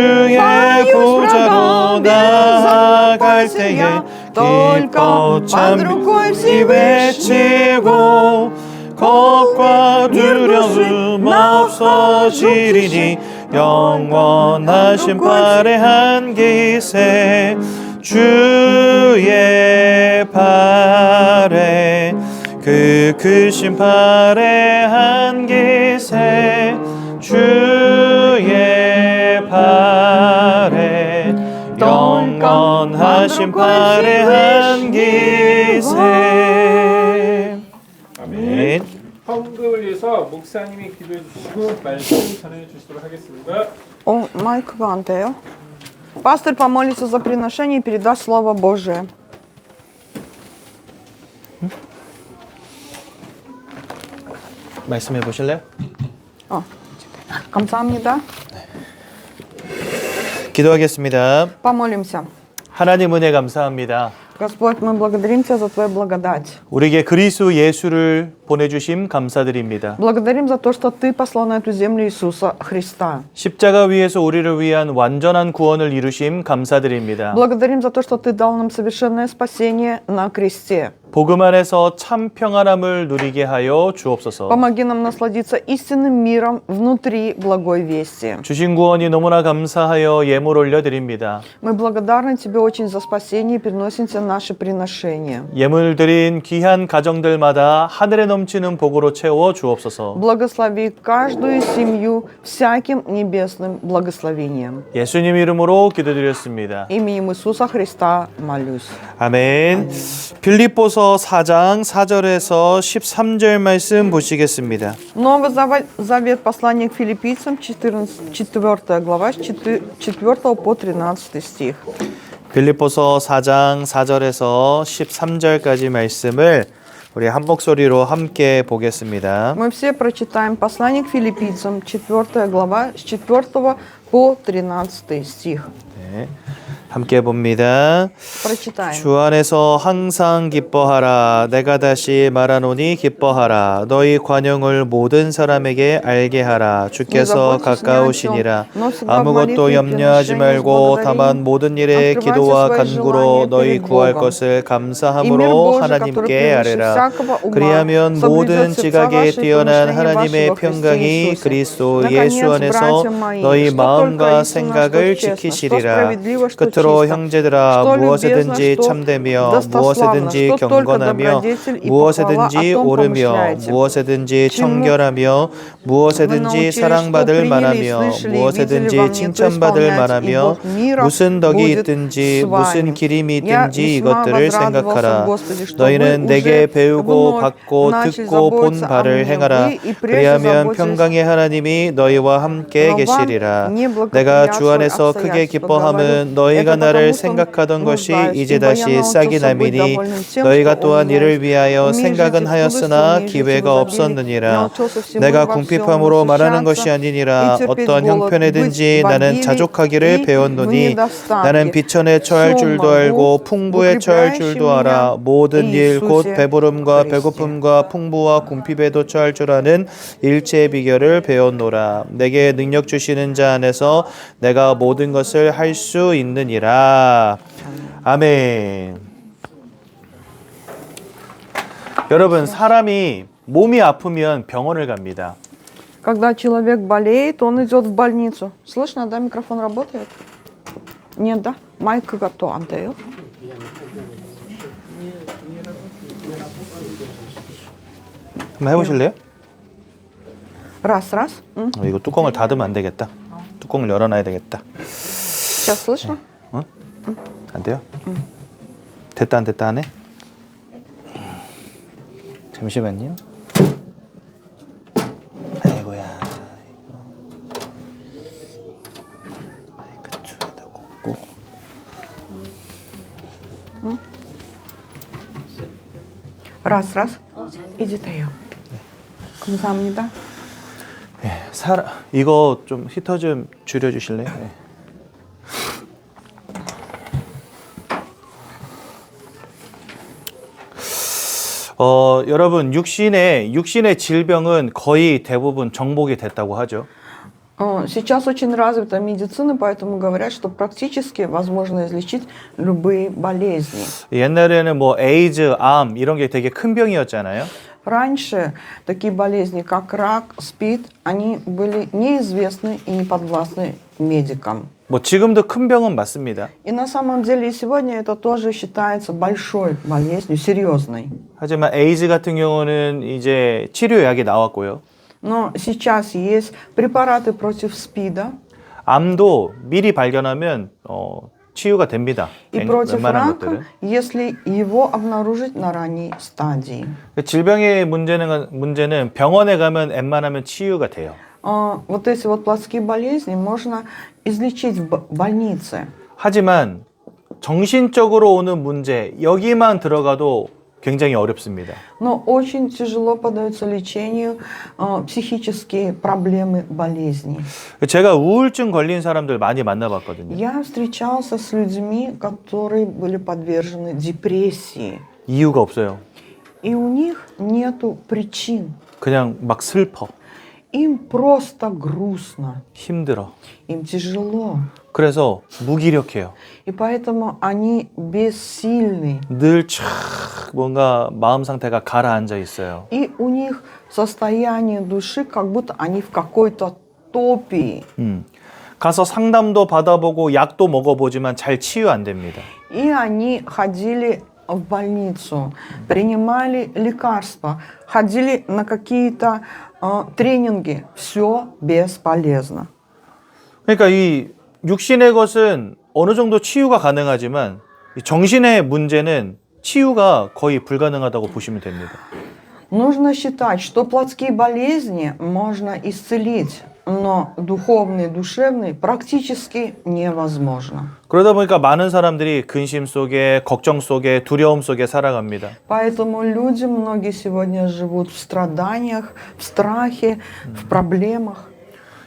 주의 보좌로 나아갈 때에 기뻐 잠시 외치고 겁과 두려움 없어지리니 영원한 심판의 한기세 주의 팔에 그 크신 팔의 한기세 주의 팔에 영원하신 팔의 한기세. 아멘. 헌금을 위해서 목사님이 기도해 주시고 말씀 전해 주시도록 하겠습니다. Майкова 안 돼요? Пастор помолится за приношение и передаст Слово Божие. 말씀해 보실래요? 감사합니다. 기도하겠습니다. Помолимся. 하나님 은혜 감사합니다. Господь, мы благодарим Тебя за Твою благодать. 우리에게 그리스도 예수를 보내주심 감사드립니다. Благодарим за то, что Ты послал на эту землю Иисуса Христа. 십자가 위에서 우리를 위한 완전한 구원을 이루심 감사드립니다. Благодарим за то, что Ты дал нам совершенное спасение на кресте. 복음 안에서 참 평안함을 누리게 하여 주옵소서. Помоги нам насладиться истинным миром внутри благой вести. 주신 구원이 너무나 감사하여 예물 올려드립니다. Мы благодарны Тебе очень за спасение и переносим Тебе наши приношения. 예물 드린 귀한 가정들마다 하늘에 넘치는 복으로 채워 주옵소서. Благослови каждую семью всяким небесным благословением. 예수님 이름으로 기도드렸습니다. Именем Иисуса Христа молюсь. 아멘. 빌립보서 4장 4절에서 13절 말씀 보시겠습니다. Новый Завет, послание к филиппийцам, 4 глава, с 4 по 13 стих. 빌립보서 4장 4절에서 13절까지 말씀을 우리 한 목소리로 함께 보겠습니다. Мы все прочитаем послание к филиппийцам, 4 глава, с 4 по 13 стих. 네, 함께 봅니다. Прочитаем. 주 안에서 항상 기뻐하라. 내가 다시 말하노니 기뻐하라. 너희 관용을 모든 사람에게 알게 하라. 주께서 가까우시니라. 아무것도 염려하지 말고 다만 모든 일에 기도와 간구로 너희 구할 것을 감사함으로 하나님께 아뢰라. 그리하면 모든 지각에 뛰어난 하나님의 평강이 그리스도 예수 안에서 너희 마음과 생각을 지키시리라. 끝으로 형제들아, 무엇에든지 참되며 무엇에든지 경건하며 무엇에든지 옳으며 무엇에든지 청결하며 무엇에든지 사랑받을 만하며 무엇에든지 칭찬받을 만하며 무슨 덕이 있든지 무슨 기림이 있든지 이것들을 생각하라. 너희는 내게 배우고 받고 듣고 본 바를 행하라. 그리하면 평강의 하나님이 너희와 함께 계시리라. 내가 주 안에서 크게 기뻐함은 너희가 나를 생각하던 것이 이제 다시 싹이 남이니 너희가 또한 이를 위하여 생각은 하였으나 기회가 없었느니라. 내가 궁핍함으로 말하는 것이 아니니라. 어떤 형편에든지 나는 자족하기를 배웠노니 나는 비천에 처할 줄도 알고 풍부에 처할 줄도 알아. 모든 일 곧 배부름과 배고픔과 풍부와 궁핍에도 처할 줄 아는 일체의 비결을 배웠노라. 내게 능력 주시는 자 안에서 내가 모든 것을 할 수 있느니라. 아멘. 여러분, 사람이 몸이 아프면 병원을 갑니다. Когда человек болеет, он идет в больницу. Слышно, да? Микрофон работает? Нет, да? Майк готов, 안 돼요? 한번 해보실래요? Раз, раз. 이거 뚜껑을 닫으면 안 되겠다. 뚜껑을 열어놔야 되겠다. Сейчас слышно? 어? 안 돼요? 됐다 안 됐다 하네? 잠시만요. 아이고야. 마이크 쪽에다 꽂고. Раз, раз. 이제 돼요. 감사합니다. 네, 이거 좀 히터 좀 줄여주실래요? 네. 여러분 육신의 질병은 거의 대부분 정복이 됐다고 하죠. Сейчас очень развита медицина, поэтому говорят, что практически возможно излечить любые болезни. 옛날에는 뭐 에이즈, 암 이런 게 되게 큰 병이었잖아요. Раньше такие болезни, как рак, СПИД, они были неизвестны и не подвластны медикам. 뭐 지금도 큰 병은 맞습니다. И на самом деле и сегодня это тоже считается большой болезнью, серьезной. 하지만 에이즈 같은 경우는 이제 치료약이 나왔고요. Но сейчас есть препараты против СПИДа 암도 미리 발견하면 치유가 됩니다. и против 웬만한 рака, 것들은. если его обнаружить на ранней стадии. 질병의 문제는 병원에 가면 웬만하면 치유가 돼요. Вот эти вот плотские болезни можно излечить в больнице. 하지만 정신적으로 오는 문제 여기만 들어가도 굉장히 어렵습니다. Но очень тяжело поддаются лечению психические проблемы болезни. 제가 우울증 걸린 사람들 많이 만나봤거든요. Я встречался с людьми, которые были подвержены депрессии. 이유가 없어요. И у них нету причин. 그냥 막 슬퍼, Им просто грустно. 힘들어. Им тяжело. 그래서 무기력해요. И поэтому они бессильны. 늘 촥 뭔가 마음 상태가 가라앉아 있어요. И у них состояние души, как будто они в какой-то топии. 가서 상담도 받아보고 약도 먹어보지만 잘 치유 안 됩니다. И они ходили в больницу, принимали лекарства, ходили на какие-то тренинги. Все бесполезно. 그러니까 이 육신의 것은 어느 정도 치유가 가능하지만 이 정신의 문제는 치유가 거의 불가능하다고 보시면 됩니다. Нужно считать, что плотские болезни можно исцелить, но духовные, душевные практически невозможно. 그러다 보니까 많은 사람들이 근심 속에, 걱정 속에, 두려움 속에 살아갑니다. Поэтому люди, многие сегодня живут в страданиях, в страхе, в проблемах.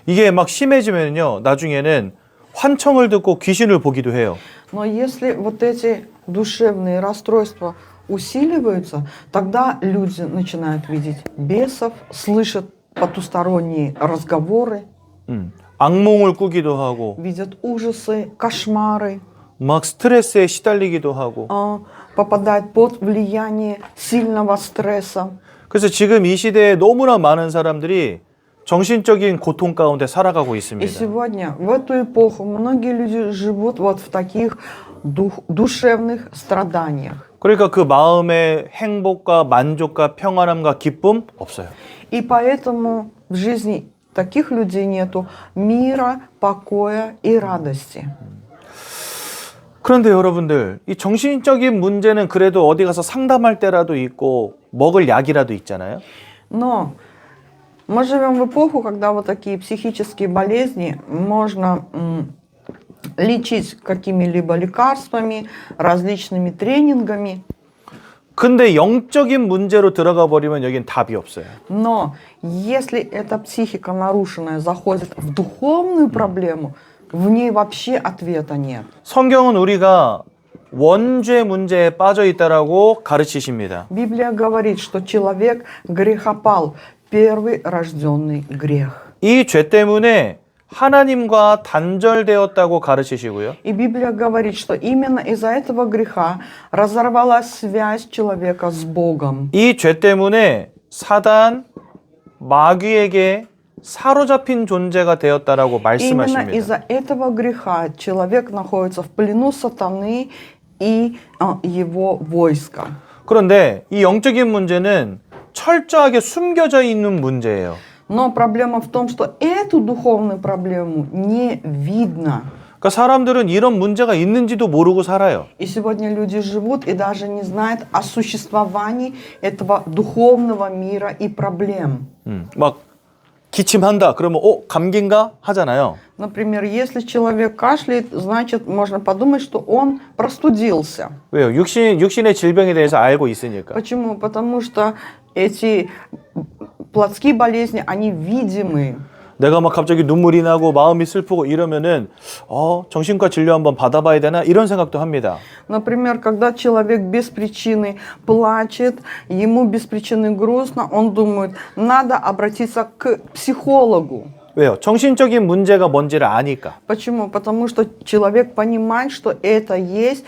이게 막 심해지면요, 나중에는 환청을 듣고 귀신을 보기도 해요. Но если вот эти душевные расстройства усиливаются, тогда люди начинают видеть бесов, слышат потусторонние разговоры, 악몽을 꾸기도 하고, видят ужасы, кошмары, 막 스트레스에 시달리기도 하고. попадают под влияние сильного стресса. 그래서 지금 이 시대에 너무나 많은 사람들이 정신적인 고통 가운데 살아가고 И 있습니다. сегодня, в эту эпоху, многие люди живут вот в таких душевных страданиях. 그러니까 그 마음의 행복과 만족과 평안함과 기쁨 없어요. И поэтому в жизни таких людей нету мира, покоя и радости. 그런데 여러분들, 이 정신적인 문제는 그래도 어디 가서 상담할 때라도 있고 먹을 약이라도 있잖아요. Но мы живем в эпоху, когда вот такие психические болезни можно лечить какими-либо лекарствами, различными тренингами. 근데 영적인 문제로 들어가 버리면 여긴 답이 없어요. Но если эта психика нарушенная заходит в духовную проблему, в ней вообще ответа нет. 성경은 우리가 원죄 문제에 빠져 있다라고 가르치십니다. Библия говорит, что человек грехопал, первый рожденный грех. 이 죄 때문에 하나님과 단절되었다고 가르치시고요. И Библия говорит, что именно из-за этого греха разорвалась связь человека с Богом. 이 죄 때문에 사단, 마귀에게 사로잡힌 존재가 되었다라고 Именно 말씀하십니다. из-за этого греха человек находится в плену сатаны и его войска. 그런데 이 영적인 문제는 철저하게 숨겨져 있는 문제예요. Но проблема в том, что эту духовную проблему не видно. 그러니까 사람들은 이런 문제가 있는지도 모르고 살아요. И сегодня люди живут и даже не знают о существовании этого духовного мира и проблем. 막 기침한다. 그러면 감기인가 하잖아요. Например, если человек кашляет, значит, можно подумать, что он простудился. 왜요? 육신의 질병에 대해서 알고 있으니까. Почему? Потому что эти плотские болезни, они видимы. 내가 막 갑자기 눈물이 나고 마음이 슬프고 이러면은 정신과 진료 한번 받아봐야 되나 이런 생각도 합니다. Например, когда человек без причины плачет, ему без причины грустно, он думает, надо обратиться к психологу. 왜요? 정신적인 문제가 뭔지를 아니까. Почему? Потому что человек понимает, что это есть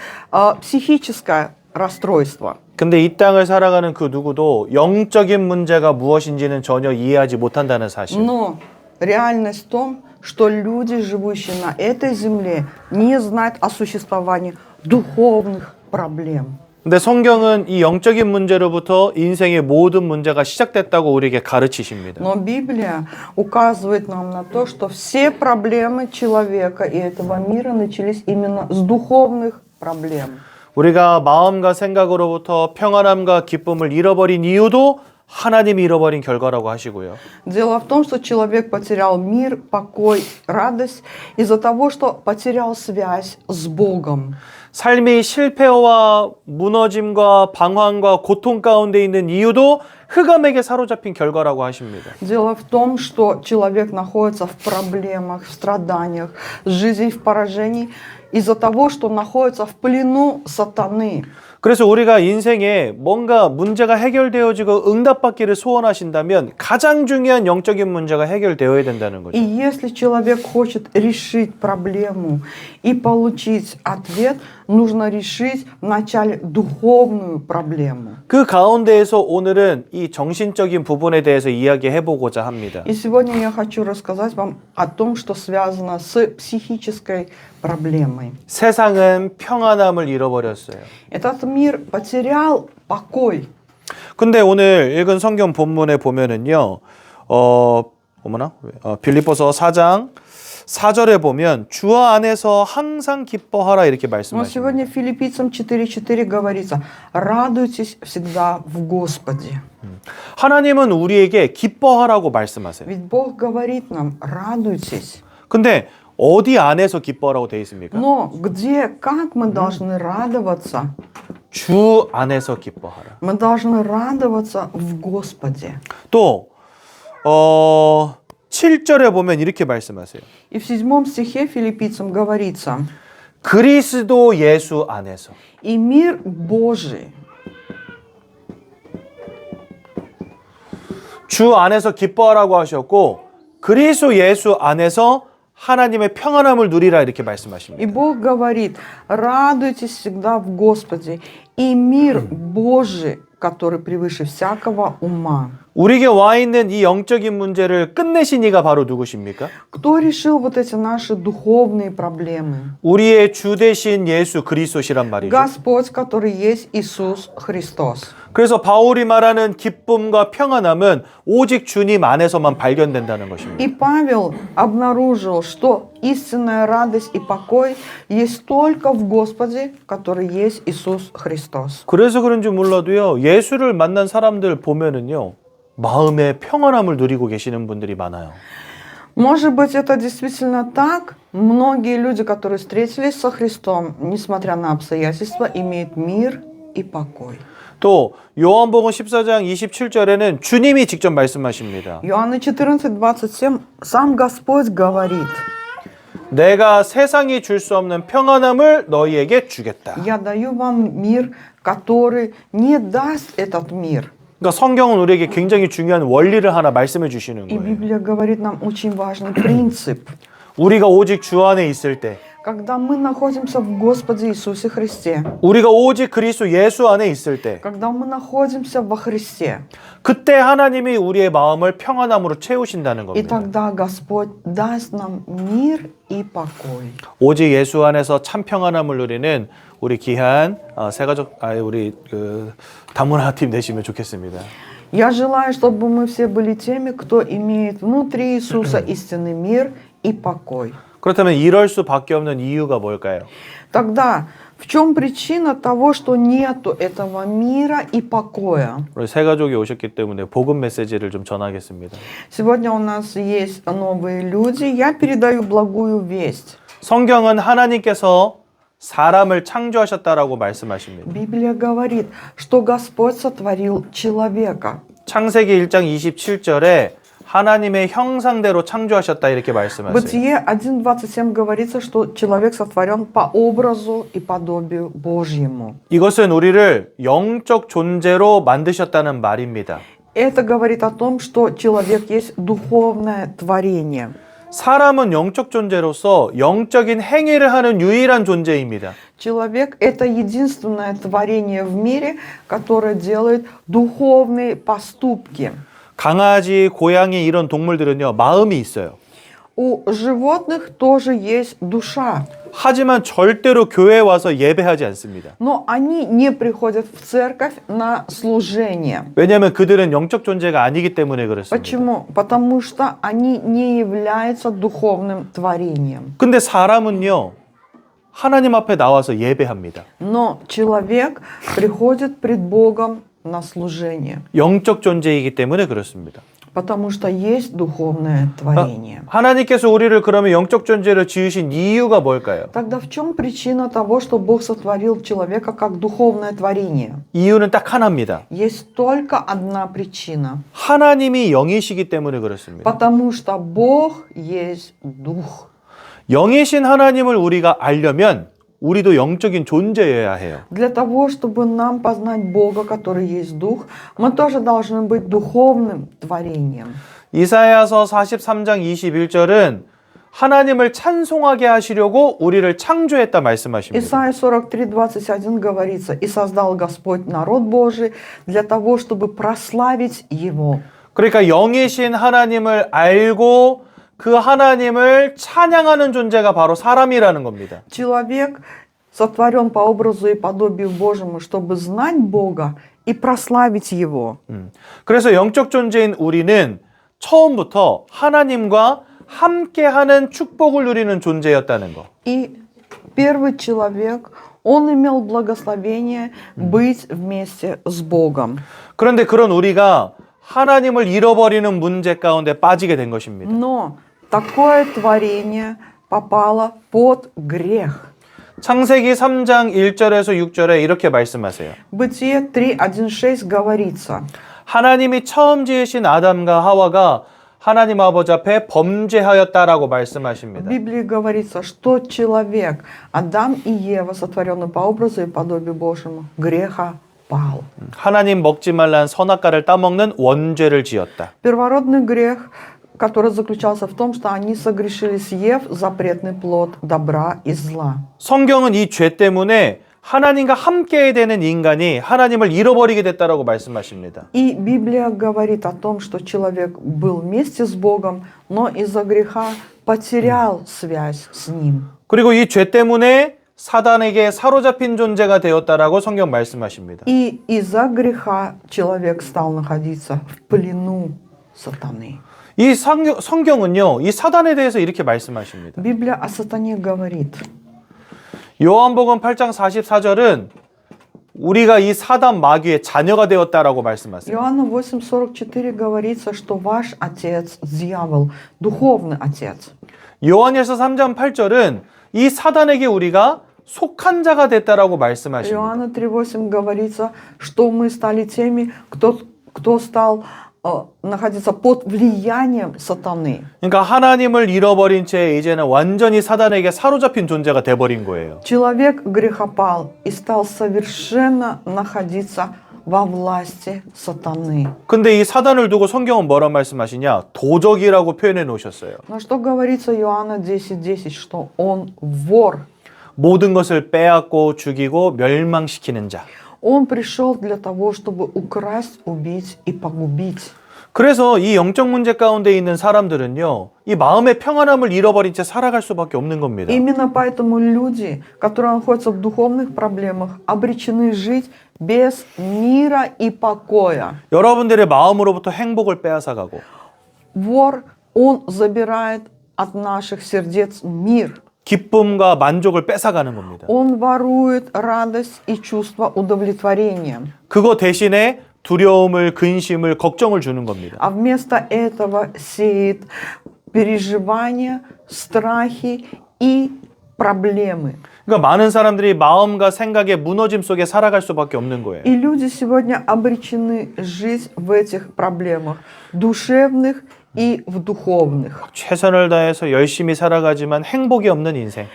психическое расстройство. 근데 이 땅을 살아가는 그 누구도 영적인 문제가 무엇인지는 전혀 이해하지 못한다는 사실. Но реальность в том, что люди, живущие на этой земле, не знают о существовании духовных проблем. 근데 성경은 이 영적인 문제로부터 인생의 모든 문제가 시작됐다고 우리에게 가르치십니다. Но Библия указывает нам на то, что все проблемы человека и этого мира начались именно с духовных проблем. 우리가 마음과 생각으로부터 평안함과 기쁨을 잃어버린 이유도 하나님이 잃어버린 결과라고 하시고요. Дело в том, что человек потерял мир, покой, радость из-за того, что потерял связь с Богом. 삶이 실패와 무너짐과 방황과 고통 가운데 있는 이유도 흑암에게 사로잡힌 결과라고 하십니다. Дело в том, что человек находится в проблемах, в страданиях, жизнь в поражении из-за того, что находится в плену сатаны. 그래서 우리가 인생에 뭔가 문제가 해결되어지고 응답받기를 소원하신다면 가장 중요한 영적인 문제가 해결되어야 된다는 거죠. И если человек хочет решить проблему и получить ответ, нужно решить вначале духовную проблему. 그 가운데에서 오늘은 이 정신적인 부분에 대해서 이야기해 보고자 합니다. И сегодня я хочу рассказать вам о том, что связано с психической проблемой. 세상은 평안함을 잃어버렸어요. Этот мир потерял покой. 근데 오늘 읽은 성경 본문에 보면은요, 빌립보서 4장 4절에 보면 주 안에서 항상 기뻐하라 이렇게 Но 말씀하십니다. сегодня Филиппийцам 4:4 говорится: радуйтесь всегда в Господе. 하나님은 우리에게 기뻐하라고 말씀하세요. Ведь Бог говорит нам: радуйтесь. 근데 어디 안에서 기뻐하라고 되어 있습니까? Но где, как мы должны радоваться? 주 안에서 기뻐하라. Мы должны радоваться в Господе. 또 7절에 보면 이렇게 말씀하세요. И в 7 стихе Филиппийцам говорится: 그리스도 예수 안에서. и мир Божий. 주 안에서 기뻐하라고 하셨고 그리스도 예수 안에서 하나님의 평안함을 누리라 이렇게 말씀하십니다. И Бог говорит: радуйтесь всегда в Господе, и мир Божий, который превыше всякого ума. 우리에게 와 있는 이 영적인 문제를 끝내신 이가 바로 누구십니까? Кто решил вот эти наши духовные проблемы? 우리의 주 되신 예수 그리스도시란 말이죠. Господь, который есть Иисус Христос. 그래서 바울이 말하는 기쁨과 평안함은 오직 주님 안에서만 발견된다는 것입니다. И Павел обнаружил, что истинная радость и покой есть только в Господе, который есть Иисус Христос. 그래서 그런지 몰라도요. 예수를 만난 사람들 보면은요. 마음의 평안함을 누리고 계시는 분들이 많아요. Может быть, это действительно так. Многие люди, которые встретились со Христом, несмотря на обстоятельства, имеют мир и покой. 또 요한복음 14장 27절에는 주님이 직접 말씀하십니다. Иоанна 14:27 сам Господь говорит: 내가 세상이 줄 수 없는 평안함을 너희에게 주겠다. Я даю вам мир, который не даст этот мир. 그러니까 성경은 우리에게 굉장히 중요한 원리를 하나 말씀해 주시는 И 거예요. Библия говорит нам очень важный принцип. 우리가 오직 주 안에 있을 때, Когда мы находимся в Господе Иисусе Христе, 우리가 오직 그리스도 예수 안에 있을 때, когда мы находимся во Христе, 그때 하나님이 우리의 마음을 평안함으로 채우신다는 и 겁니다. тогда Господь даст нам мир и покой. 오직 예수 안에서 참 평안함을 누리는 우리 귀한 새가족 우리 다문화 팀 되시면 좋겠습니다. Я желаю, чтобы мы все были теми, кто имеет внутри Иисуса истинный мир и покой. 그렇다면 이럴 수밖에 없는 이유가 뭘까요? Тогда в чем причина того, что нету этого мира и покоя? 우리 새가족이 오셨기 때문에 복음 메시지를 좀 전하겠습니다. Сегодня у нас есть новые люди. Я передаю благую весть. 성경은 하나님께서 사람을 창조하셨다라고 말씀하십니다. Библия говорит, что Господь сотворил человека. 창세기 1장 27절에 하나님의 형상대로 창조하셨다 이렇게 말씀하세요. Бытие 1:27 говорится, что человек сотворен по образу и подобию Божьему. 이것은 우리를 영적 존재로 만드셨다는 말입니다. Это говорит о том, что человек есть духовное творение. 사람은 영적 존재로서 영적인 행위를 하는 유일한 존재입니다. Человек — это единственное творение в мире, которое делает духовные поступки. 강아지, 고양이 이런 동물들은요, 마음이 있어요. У животных тоже есть душа, 하지만 절대로 교회에 와서 예배하지 않습니다. но они не приходят в церковь на служение. 왜냐하면 그들은 영적 존재가 아니기 때문에 그렇습니다. Почему? Потому что они не являются духовным творением. 근데 사람은요, 하나님 앞에 나와서 예배합니다. Но человек приходит пред Богом на служение, 영적 존재이기 때문에 그렇습니다. потому что есть духовное творение. 하나님께서 우리를 그러면 영적 존재로 지으신 이유가 뭘까요? Тогда в чем причина того, что Бог сотворил человека как духовное творение? 이유는 딱 하나입니다. Есть только одна причина. 하나님이 영이시기 때문에 그렇습니다. Потому что Бог есть Дух. 영이신 하나님을 우리가 알려면 우리도 영적인 존재여야 해요. Для того, чтобы нам познать Бога, который есть Дух, мы тоже должны быть духовным творением. 이사야서 43장 21절은 하나님을 찬송하게 하시려고 우리를 창조했다 말씀하십니다. Исайя 43:21 говорится: «И создал Господь народ Божий для того, чтобы прославить Его». 그러니까 영이신 하나님을 알고 그 하나님을 찬양하는 존재가 바로 사람이라는 겁니다. Человек сотворен по образу и подобию Божьему, чтобы знать Бога и прославить Его. 그래서 영적 존재인 우리는 처음부터 하나님과 함께하는 축복을 누리는 존재였다는 거. И первый человек, он имел благословение быть вместе с Богом. 그런데 그런 우리가 하나님을 잃어버리는 문제 가운데 빠지게 된 것입니다. Но такое творение попало под грех. 창세기 3장 1절에서 6절에 이렇게 말씀하세요. Бытие 3:1-6 говорится: 하나님이 처음 지으신 아담과 하와가 하나님 아버지 앞에 범죄하였다라고 в 말씀하십니다. Библии говорится, что человек, Адам и Ева, сотворенный по образу и подобию Божьему, греха пал. 하나님 먹지 말란 선악과를 따먹는 원죄를 지었다. Первородный грех, который заключался в том, что они согрешили, съев запретный плод добра и зла. 성경은 이 죄 때문에 하나님과 함께 되는 인간이 하나님을 잃어버리게 됐다라고 말씀하십니다. И Библия говорит о том, что человек был вместе с Богом, но из-за греха потерял связь с Ним. 그리고 이 죄 때문에 사단에게 사로잡힌 존재가 되었다라고 성경 말씀하십니다. И из-за греха человек стал находиться в плену сатаны. 이 성경은요, 이 사단에 대해서 이렇게 말씀하십니다. Библия о сатане говорит. 요한복음 8장 44절은 우리가 이 사단 마귀의 자녀가 되었다라고 말씀하세요. Иоанна 8:44 говорится, что ваш отец дьявол, духовный отец. 요한일서 3장 8절은 이 사단에게 우리가 속한 자가 됐다라고 말씀하십니다. Иоанна 3:8 говорится, что мы стали теми, кто стал находиться под влиянием сатаны. 그러니까 하나님을 잃어버린 채 이제는 완전히 사단에게 사로잡힌 존재가 돼버린 거예요. Человек грехопал и стал совершенно находиться во власти сатаны. 근데 이 사단을 두고 성경은 뭐라 말씀하시냐? 도적이라고 표현해 놓으셨어요. Но что говорится Иоанна 10:10, что он вор. 모든 것을 빼앗고 죽이고 멸망시키는 자. Он пришел для того, чтобы украсть, убить и погубить. 그래서 이 영적 문제 가운데 있는 사람들은요, 이 마음의 평안함을 잃어버린 채 살아갈 수밖에 없는 겁니다. Именно поэтому люди, которые находятся в духовных проблемах, обречены жить без мира и покоя. 여러분들의 마음으로부터 행복을 빼앗아가고, Вор, он забирает от наших сердец мир. 기쁨과 만족을 뺏어가는 겁니다. Он ворует радость и чувство удовлетворения. 그거 대신에 두려움을, 근심을, 걱정을 주는 겁니다. А вместо этого сеет переживания, страхи и проблемы. 그러니까 많은 사람들이 마음과 생각의 무너짐 속에 살아갈 수밖에 없는 거예요. И люди сегодня обречены жить в этих проблемах, душевных и в духовных. 최선을 다해서 열심히 살아가지만 행복이 없는 인생.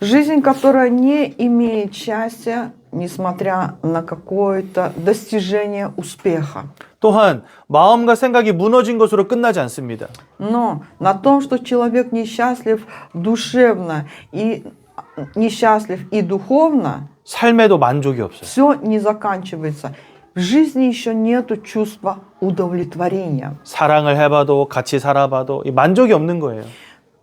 Жизнь, которая не имеет счастья, несмотря на какое-то достижение успеха. 또한 마음과 생각이 무너진 것으로 끝나지 않습니다. Но на том, что человек несчастлив душевно и несчастлив и духовно, 삶에도 만족이 없어요. все не заканчивается. В жизни еще нету чувства удовлетворения. 사랑을 해봐도 같이 살아봐도 이 만족이 없는 거예요.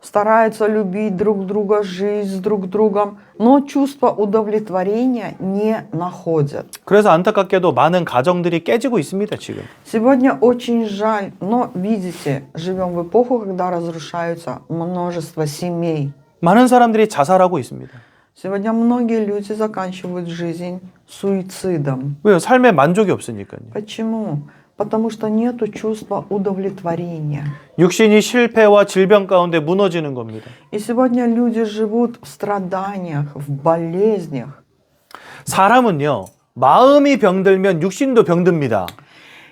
Стараются любить друг друга, жить с друг другом, но чувство удовлетворения не находят. 그래서 안타깝게도 많은 가정들이 깨지고 있습니다, 지금. Сегодня очень жаль, но видите, живем в эпоху, когда разрушаются множество семей. 많은 사람들이 자살하고 있습니다. Сегодня многие люди заканчивают жизнь суицидом. 왜요? 삶에 만족이 없으니까요. Почему? Потому что нету чувства удовлетворения. 육신이 실패와 질병 가운데 무너지는 겁니다. И сегодня люди живут в страданиях, в болезнях. 사람은요, 마음이 병들면 육신도 병듭니다.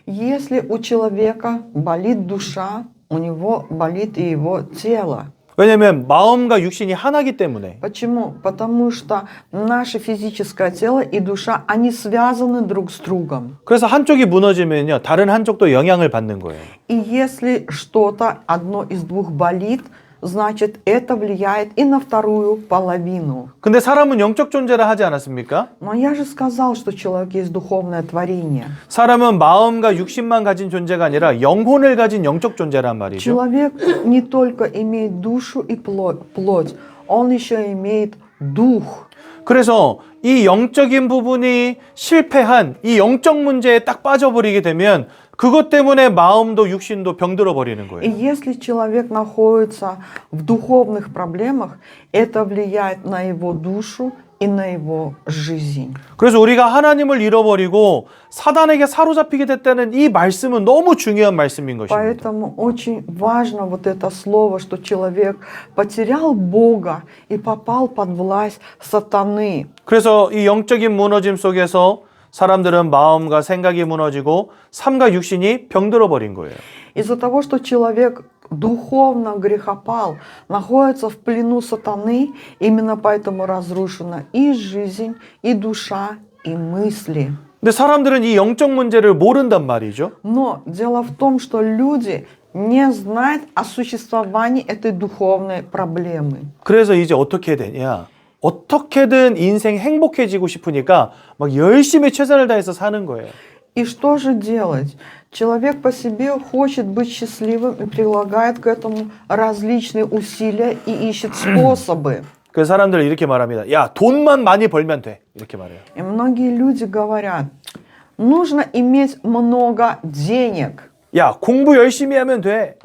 Если у человека болит душа, у него болит и его тело. 왜냐하면 마음과 육신이 하나이기 때문에. Почему? Потому что наше физическое тело и душа, они связаны друг с другом. 그래서 한쪽이 무너지면요, 다른 한쪽도 영향을 받는 거예요. И если что-то, одно из двух болит, значит, это влияет и на вторую половину. 근데 사람은 영적 존재라 하지 않았습니까? Но я же сказал, что человек есть духовное творение. 사람은 마음과 육신만 가진 존재가 아니라 영혼을 가진 영적 존재란 말이죠. Человек не только имеет душу и плоть, он еще имеет дух. 그래서 이 영적인 부분이 실패한 이 영적 문제에 딱 빠져버리게 되면 그것 때문에 마음도 육신도 병들어 버리는 И 거예요. если человек находится в духовных проблемах, это влияет на его душу и на его жизнь. 그래서 우리가 하나님을 잃어버리고 사단에게 사로잡히게 됐다는 이 말씀은 너무 중요한 말씀인 것입니다. Поэтому очень важно вот это слово, что человек потерял Бога и попал под власть сатаны. 그래서 이 영적인 무너짐 속에서 사람들은 마음과 생각이 무너지고 삶과 육신이 병들어 버린 거예요. Из-за того, что человек духовно грехопал, находится в плену сатаны, именно поэтому разрушена и жизнь, и душа, и мысли. 근데 사람들은 이 영적 문제를 모른단 말이죠. Но дело в том, что люди не знают о существовании этой духовной проблемы. 그래서 이제 어떻게 되냐? 어떻게든 인생 행복해지고 싶으니까 막 열심히 최선을 다해서 사는 거예요. И что же делать? Человек по себе хочет быть счастливым и прилагает к этому различные усилия и ищет способы. 그 사람들 이렇게 말합니다. 야, 돈만 많이 벌면 돼. 이렇게 말해요. И многие люди говорят, нужно иметь много денег, 야, 공부 열심히 하면 돼.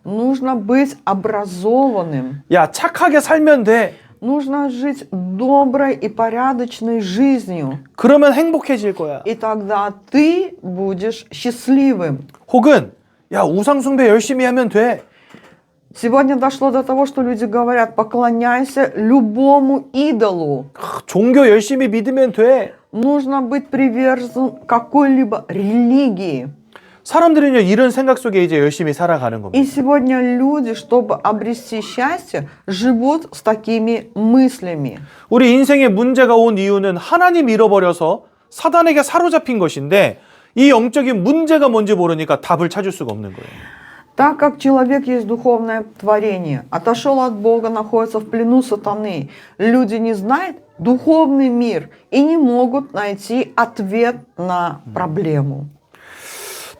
нужно быть образованным, 야, 착하게 살면 돼. нужно жить доброй и порядочной жизнью, 그러면 행복해질 거야. и тогда ты будешь счастливым. 혹은 야, 우상 숭배 열심히 하면 돼. Сегодня дошло до того, что люди говорят, поклоняйся любому идолу. 종교 열심히 믿으면 돼. Нужно быть привержен какой-либо религии. 사람들은요, 이런 생각 속에 이제 열심히 살아가는 И 겁니다. сегодня люди, чтобы обрести счастье, живут с такими мыслями. 우리 인생에 문제가 온 이유는 하나님 잃어버려서 사단에게 사로잡힌 것인데 이 영적인 문제가 뭔지 모르니까 답을 찾을 수가 없는 거예요. Так как человек есть духовное творение, отошел от Бога, находится в плену сатаны, люди не знают духовный мир и не могут найти ответ на проблему.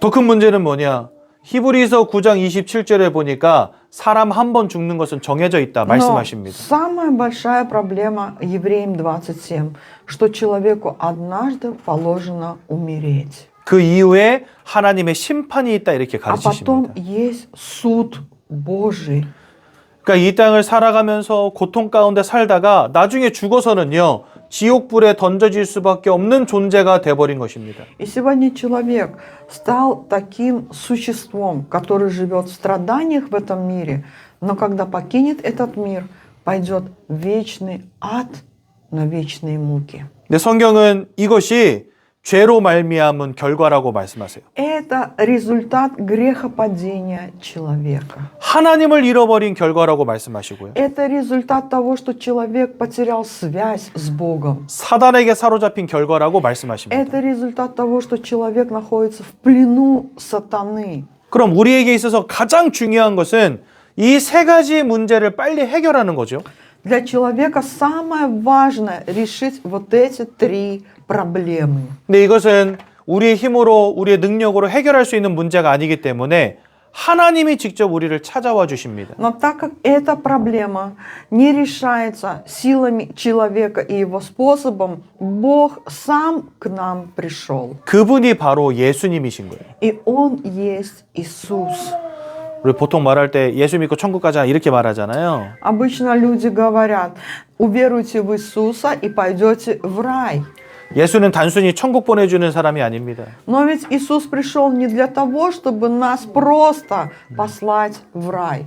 더 큰 문제는 뭐냐? 히브리서 9장 27절에 보니까 사람 한 번 죽는 것은 정해져 있다 Но 말씀하십니다. самая большая проблема Евреям 27, что человеку однажды положено умереть. 그 이후에 하나님의 심판이 있다 이렇게 А потом 가르치십니다. есть суд Божий. 그러니까 이 땅을 살아가면서 고통 가운데 살다가 나중에 죽어서는요, 지옥불에 던져질 수밖에 없는 존재가 돼버린 것입니다. И сегодня человек стал таким существом, который живет в страданиях в этом мире, но когда покинет этот мир, пойдет в вечный ад на вечные муки. 근데 성경은 이것이 죄로 말미암은 결과라고 말씀하세요. Это результат грехопадения человека. 하나님을 잃어버린 결과라고 말씀하시고요. Это результат того, что человек потерял связь с Богом. 사단에게 사로잡힌 결과라고 말씀하십니다. Это результат того, что человек находится в плену сатаны. 그럼 우리에게 있어서 가장 중요한 것은 이 세 가지 문제를 빨리 해결하는 거죠. Для человека самое важное решить вот эти три проблемы. 근데 이것은 우리의 힘으로, 우리의 능력으로 해결할 수 있는 문제가 아니기 때문에 하나님이 직접 우리를 찾아와 주십니다. Но так как эта проблема не решается силами человека и его способом, Бог сам к нам пришел. 그분이 바로 예수님이신 거예요. И Он есть Иисус. 우리 보통 말할 때 예수 믿고 천국 가자 이렇게 말하잖아요. Обычно люди говорят, уверуйте в Иисуса и пойдете в рай. 예수는 단순히 천국 보내주는 사람이 아닙니다. Но ведь Иисус пришел не для того, чтобы нас просто послать в рай.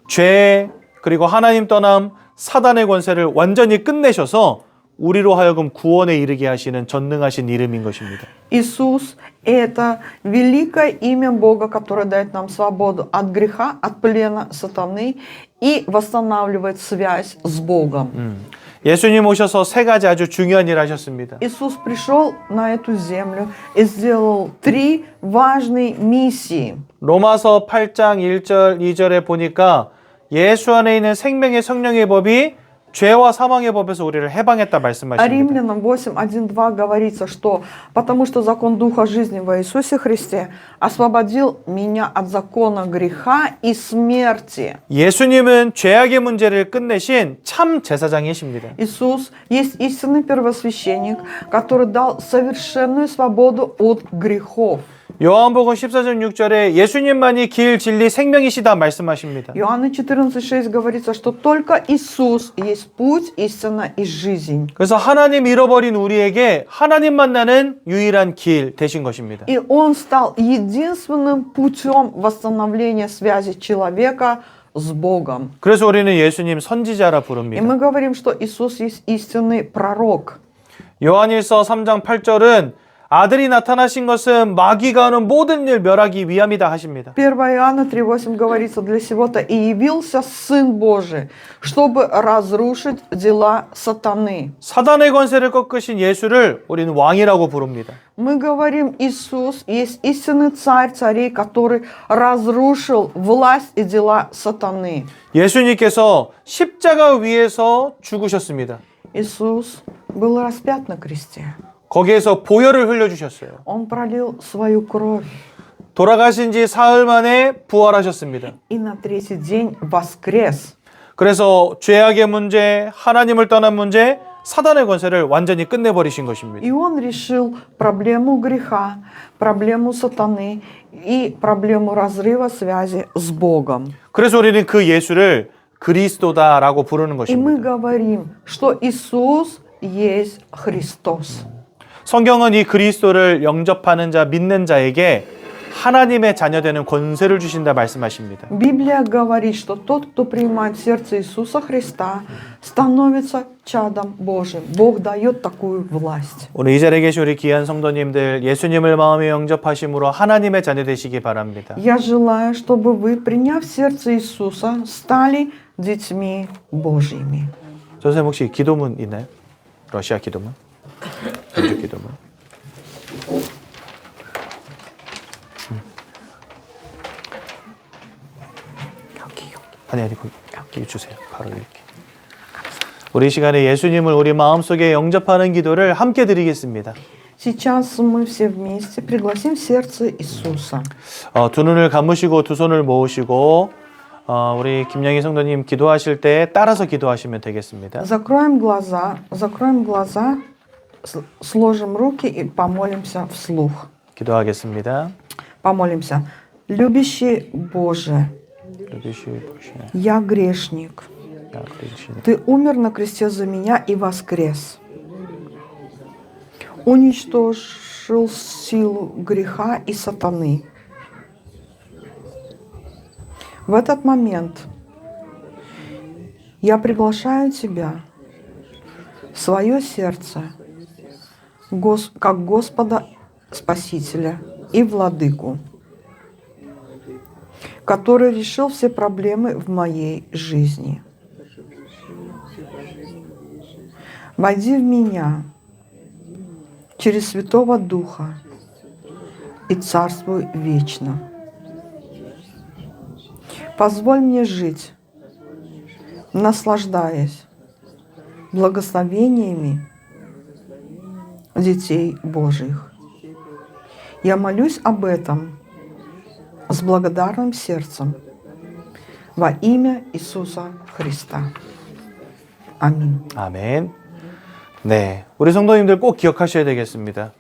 죄 그리고 하나님 떠남 사단의 권세를 완전히 끝내셔서 우리로 하여금 구원에 이르게 하시는 전능하신 이름인 것입니다. Иисус – это великое имя Бога, которое дает нам свободу от греха, от плена сатаны и восстанавливает связь с Богом. 예수님 오셔서 세 가지 아주 중요한 일을 하셨습니다. Иисус пришел на эту землю и сделал три важные миссии. 로마서 8장 1절 2절에 보니까 예수 안에 있는 생명의 성령의 법이 죄와 사망의 법에서 우리를 해방했다 А 말씀하십니다. Римлянам 8:1-2 говорится, что потому что закон Духа жизни во Иисусе Христе освободил меня от закона греха и смерти. 예수님은 죄악의 문제를 끝내신 참 제사장이십니다. Иисус есть истинный первосвященник, который дал совершенную свободу от грехов. 요한복음 14장 6절에 예수님만이 길, 진리, 생명이시다 말씀하십니다. Иоанна 14:6 говорится, что только Иисус есть путь, истина и жизнь. 그래서 하나님 잃어버린 우리에게 하나님 만나는 유일한 길 되신 것입니다. И Он стал единственным путем восстановления связи человека с Богом. 그래서 우리는 예수님 선지자라 И 부릅니다. мы говорим, что Иисус есть истинный пророк. 요한일서 3장 8절은 아들이 나타나신 것은 마귀가 하는 모든 일 멸하기 위함이다 하십니다. 1 Иоанна 3:8 говорится, для сего-то и явился Сын Божий, чтобы разрушить дела сатаны. 사단의 권세를 꺾으신 예수를 우리는 왕이라고 부릅니다. Мы говорим, Иисус есть истинный царь царей, который разрушил власть и дела сатаны. 예수님께서 십자가 위에서 죽으셨습니다. Иисус был распят на кресте. 거기에서 보혈을 흘려주셨어요. Он пролил свою кровь 돌아가신 지 사흘 만에 부활하셨습니다. и на третий день воскрес. 그래서 죄악의 문제, 하나님을 떠난 문제, 사단의 권세를 완전히 끝내버리신 것입니다. И он решил проблему греха, проблему сатаны и проблему разрыва связи с Богом. 그래서 우리는 그 예수를 그리스도다라고 부르는 И мы 것입니다. говорим, что Иисус есть Христос. 성경은 이 그리스도를 영접하는 자, 믿는 자에게 하나님의 자녀되는 권세를 주신다 말씀하십니다. Библия говорит, что тот, кто принимает в сердце Иисуса Христа, становится чадом Божьим. Бог дает такую власть. 오늘 이 자리에 계신 우리 귀한 성도님들 예수님을 마음에 영접하심으로 하나님의 자녀 되시기 바랍니다. Я желаю, чтобы вы, приняв в сердце Иисуса, стали детьми Божьими. 선생님 혹시 기도문 있나요? 러시아 기도문? 현주 기도문? 아니 거기 주세요. 바로 이렇게. 우리 이 시간에 예수님을 우리 마음속에 영접하는 기도를 함께 드리겠습니다. Сейчас мы все вместе пригласим в сердце Иисуса. 두 눈을 감으시고 두 손을 모으시고 우리 김영희 성도님 기도하실 때 따라서 기도하시면 되겠습니다. Закроем глаза, сложим руки и помолимся вслух. 기도하겠습니다. Помолимся. Любящий Боже, я грешник. Ты умер на кресте за меня и воскрес. Уничтожил силу греха и сатаны. В этот момент я приглашаю Тебя в свое сердце как Господа Спасителя и Владыку, который решил все проблемы в моей жизни. Войди в меня через Святого Духа и царствуй вечно. Позволь мне жить, наслаждаясь благословениями детей Божьих. Я молюсь об этом с благодарным сердцем во имя Иисуса Христа. Аминь. 아멘. 네, 우리 성도님들 꼭 기억하셔야 되겠습니다.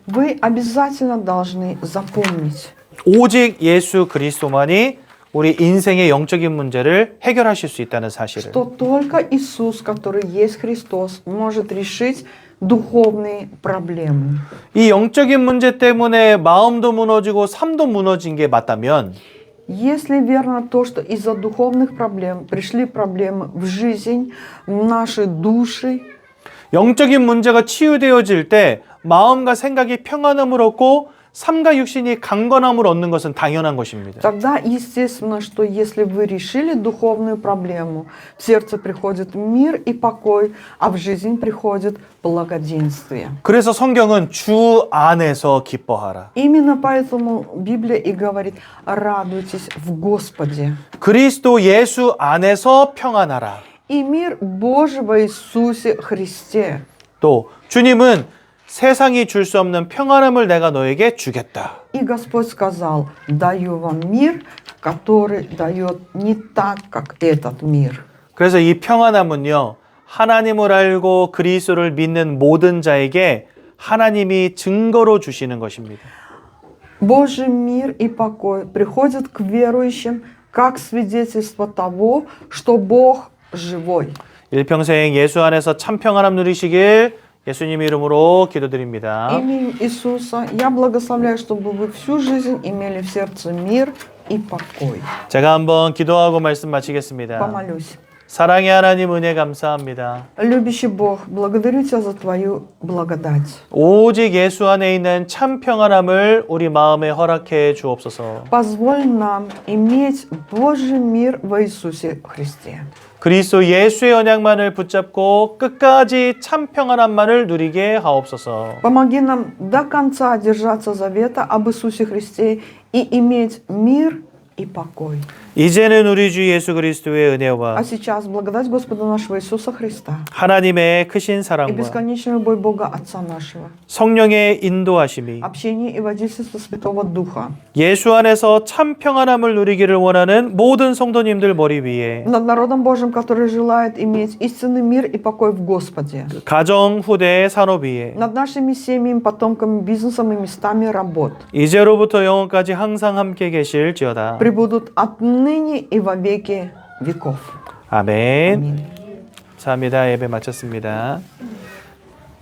Вы обязательно должны запомнить, 오직 예수 그리스도만이 우리 인생의 영적인 문제를 해결하실 수 있다는 사실을. что только Иисус, который есть Христос, может решить духовные проблемы. 이 영적인 문제 때문에 마음도 무너지고 삶도 무너진 게 맞다면 Если верно то, что из-за духовных проблем пришли проблемы в жизнь, в наши души, 영적인 문제가 치유되어질 때 마음과 생각이 평안함을 얻고 삶과 육신이 강건함을 얻는 것은 당연한 것입니다. тогда естественно, что если вы решили духовную проблему, в сердце приходит мир и покой, а в жизнь приходит благоденствие. 그래서 성경은 주 안에서 기뻐하라. Именно поэтому Библия и говорит: радуйтесь в Господе. 그리스도 예수 안에서 평안하라. И мир Божий во Иисусе Христе. 또 주님은 세상이 줄 수 없는 평안함을 내가 너에게 주겠다. И Господь сказал: даю вам мир, который дает не так, как этот мир. 그래서 이 평안함은요, 하나님을 알고 그리스도를 믿는 모든 자에게 하나님이 증거로 주시는 것입니다. Божий мир и покой приходят к верующим как свидетельство того, что Бог живой. 일평생 예수 안에서 참 평안함 누리시길 예수님 이름으로 기도드립니다. Именем Иисуса я благословляю, чтобы вы всю жизнь имели в сердце мир и покой. 제가 한번 기도하고 말씀 마치겠습니다. Помолюсь. 사랑의 하나님 은혜 감사합니다. Любящий Бог, благодарю Тебя за Твою благодать. 오직 예수 안에 있는 참 평안함을 우리 마음에 허락해 주옵소서. Позволь нам иметь Божий мир во Иисусе Христе. 그리스도 예수의 언약만을 붙잡고 끝까지 참 평안함만을 누리게 하옵소서. Помоги нам до конца держаться завета об Иисусе Христе и иметь мир и покой. 이제는 우리 주 예수 그리스도의 은혜와 А сейчас благодать Господа нашего Иисуса Христа 하나님의 크신 и 사랑과 бесконечная любовь Бога Отца нашего, 성령의 인도하심이 общение и водительство Святого Духа 예수 안에서 참 평안함을 누리기를 원하는 모든 성도님들 머리 위에 над народом Божьим, который желает иметь истинный мир и покой в Господе, 가정, 후대, 산업 위에 над нашими семьями, потомками, бизнесом и местами работ, 이제로부터 영원까지 항상 함께 계실지어다. пребудут отныне и во веки веков. 아멘. Аминь. 감사합니다. 예배 마쳤습니다.